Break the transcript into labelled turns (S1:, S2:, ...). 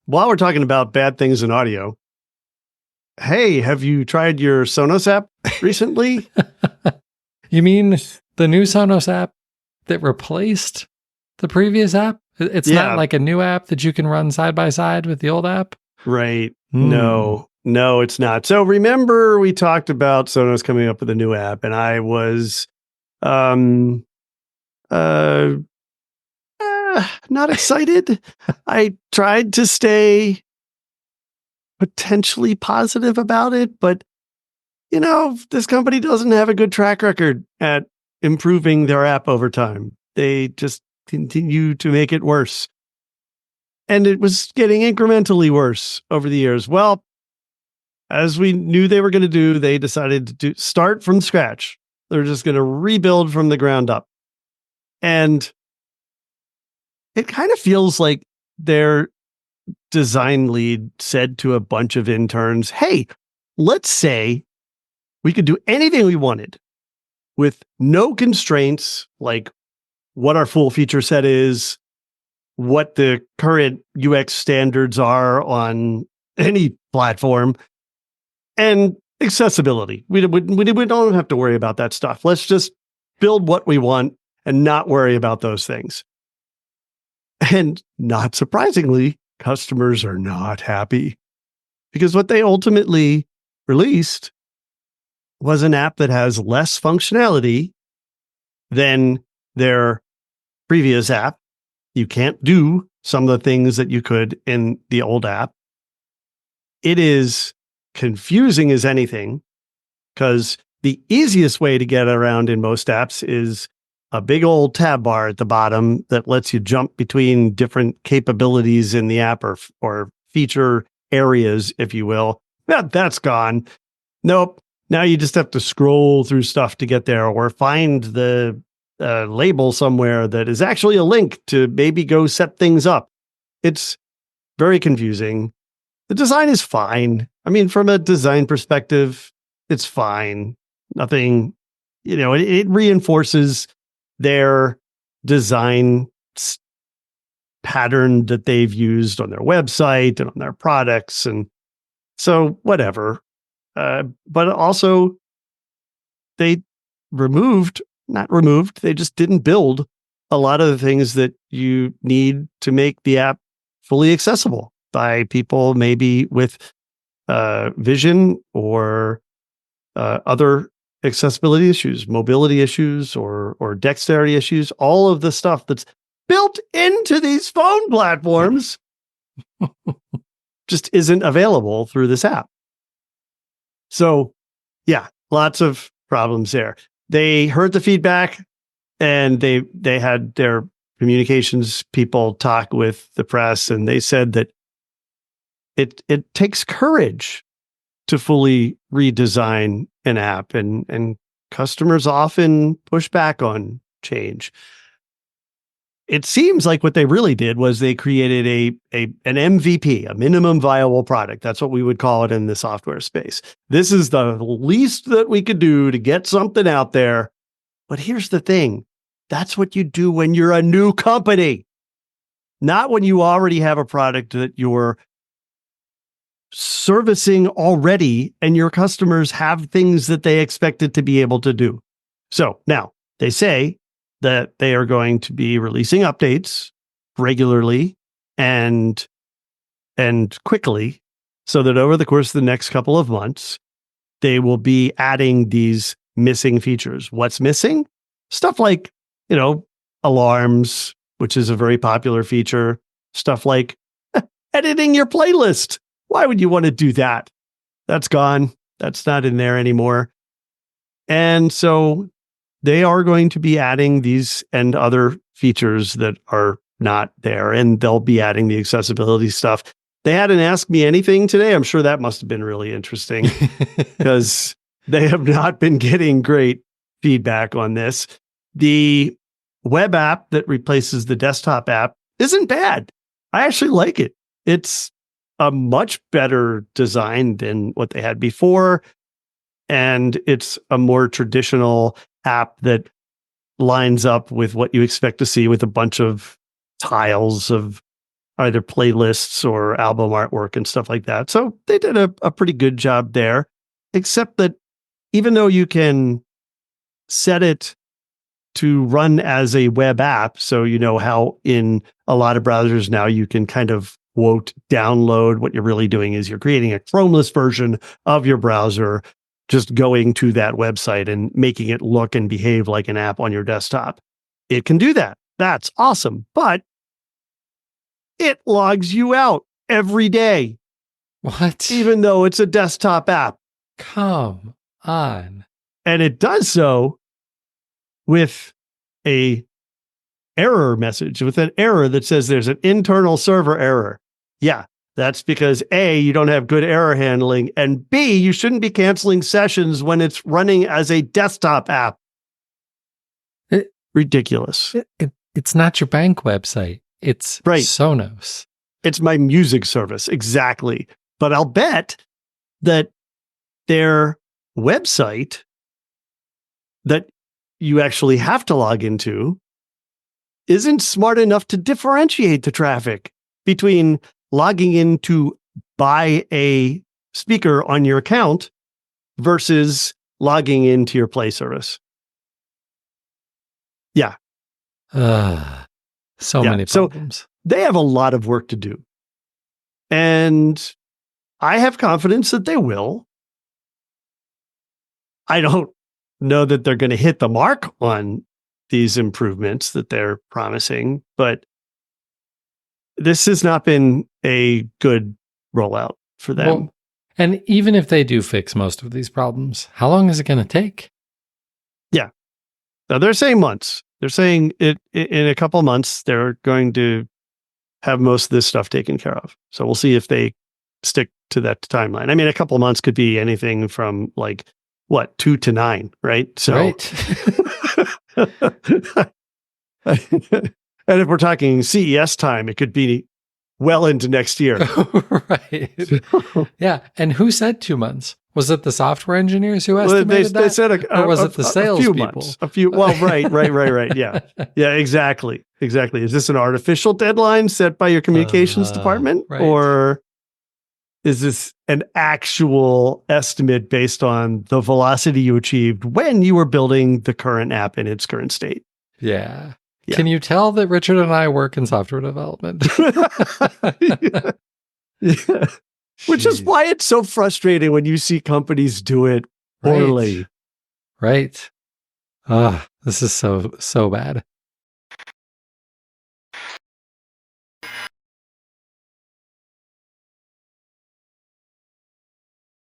S1: while we're talking about bad things in audio, hey, have you tried your Sonos app recently?
S2: You mean the new Sonos app that replaced the previous app? It's not like a new app that you can run side by side with the old app?
S1: Right. No, it's not. So remember we talked about Sonos coming up with a new app, and I was not excited. I tried to stay potentially positive about it, but this company doesn't have a good track record at improving their app over time. They just continue to make it worse. And it was getting incrementally worse over the years. Well, as we knew they were going to do, they decided to start from scratch. They're just going to rebuild from the ground up. And it kind of feels like their design lead said to a bunch of interns, hey, let's say we could do anything we wanted with no constraints, like what our full feature set is, what the current UX standards are on any platform, and accessibility. We don't have to worry about that stuff. Let's just build what we want and not worry about those things. And not surprisingly, customers are not happy because what they ultimately released was an app that has less functionality than their previous app. You can't do some of the things that you could in the old app. It is confusing as anything because the easiest way to get around in most apps is a big old tab bar at the bottom that lets you jump between different capabilities in the app or feature areas, if you will. That's gone. Nope. Now you just have to scroll through stuff to get there or find the label somewhere that is actually a link to maybe go set things up. It's very confusing. The design is fine. I mean, from a design perspective, it's fine. Nothing, it reinforces their design pattern that they've used on their website and on their products. And so whatever. But also they they just didn't build a lot of the things that you need to make the app fully accessible by people maybe with vision or other accessibility issues, mobility issues, or dexterity issues, all of the stuff that's built into these phone platforms just isn't available through this app. So, yeah, lots of problems there. They heard the feedback and they had their communications people talk with the press, and they said that it takes courage to fully redesign an app, and customers often push back on change. It seems like what they really did was they created an MVP, a minimum viable product. That's what we would call it in the software space. This is the least that we could do to get something out there. But here's the thing. That's what you do when you're a new company, not when you already have a product that you're servicing already and your customers have things that they expected to be able to do. So now they say that they are going to be releasing updates regularly and quickly, so that over the course of the next couple of months, they will be adding these missing features. What's missing? Stuff like, alarms, which is a very popular feature. Stuff like editing your playlist. Why would you want to do that? That's gone. That's not in there anymore. And so they are going to be adding these and other features that are not there, and they'll be adding the accessibility stuff. They hadn't asked me anything today. I'm sure that must have been really interesting because they have not been getting great feedback on this. The web app that replaces the desktop app isn't bad. I actually like it. It's a much better design than what they had before. And it's a more traditional app that lines up with what you expect to see, with a bunch of tiles of either playlists or album artwork and stuff like that. So they did a pretty good job there, except that even though you can set it to run as a web app, so you know how in a lot of browsers now you can kind of quote download. What you're really doing is you're creating a Chromeless version of your browser, just going to that website and making it look and behave like an app on your desktop. It can do that. That's awesome. But it logs you out every day.
S2: What?
S1: Even though it's a desktop app.
S2: Come on.
S1: And it does so with a error message, with an error that says there's an internal server error. Yeah, that's because A, you don't have good error handling, and B, you shouldn't be canceling sessions when it's running as a desktop app. Ridiculous.
S2: It's not your bank website. It's
S1: right.
S2: Sonos.
S1: It's my music service. Exactly. But I'll bet that their website that you actually have to log into isn't smart enough to differentiate the traffic between logging in to buy a speaker on your account versus logging into your Play service. Yeah.
S2: So many problems.
S1: So they have a lot of work to do. And I have confidence that they will. I don't know that they're going to hit the mark on these improvements that they're promising, but this has not been a good rollout for them.
S2: Well, and even if they do fix most of these problems, how long is it going to take?
S1: Yeah. Now they're saying months. They're saying it in a couple of months, they're going to have most of this stuff taken care of. So we'll see if they stick to that timeline. I mean, a couple of months could be anything from 2 to 9, right? So,
S2: right.
S1: And if we're talking CES time, it could be well into next year.
S2: Right. Yeah. And who said 2 months? Was it the software engineers who estimated that?
S1: They said
S2: or was it the sales
S1: few
S2: people?
S1: Months, well, right. Yeah. Yeah, exactly. Is this an artificial deadline set by your communications department?
S2: Right.
S1: Or is this an actual estimate based on the velocity you achieved when you were building the current app in its current state?
S2: Yeah. Can you tell that Richard and I work in software development?
S1: Yeah. Which is why it's so frustrating when you see companies do it poorly.
S2: Right. This is so bad.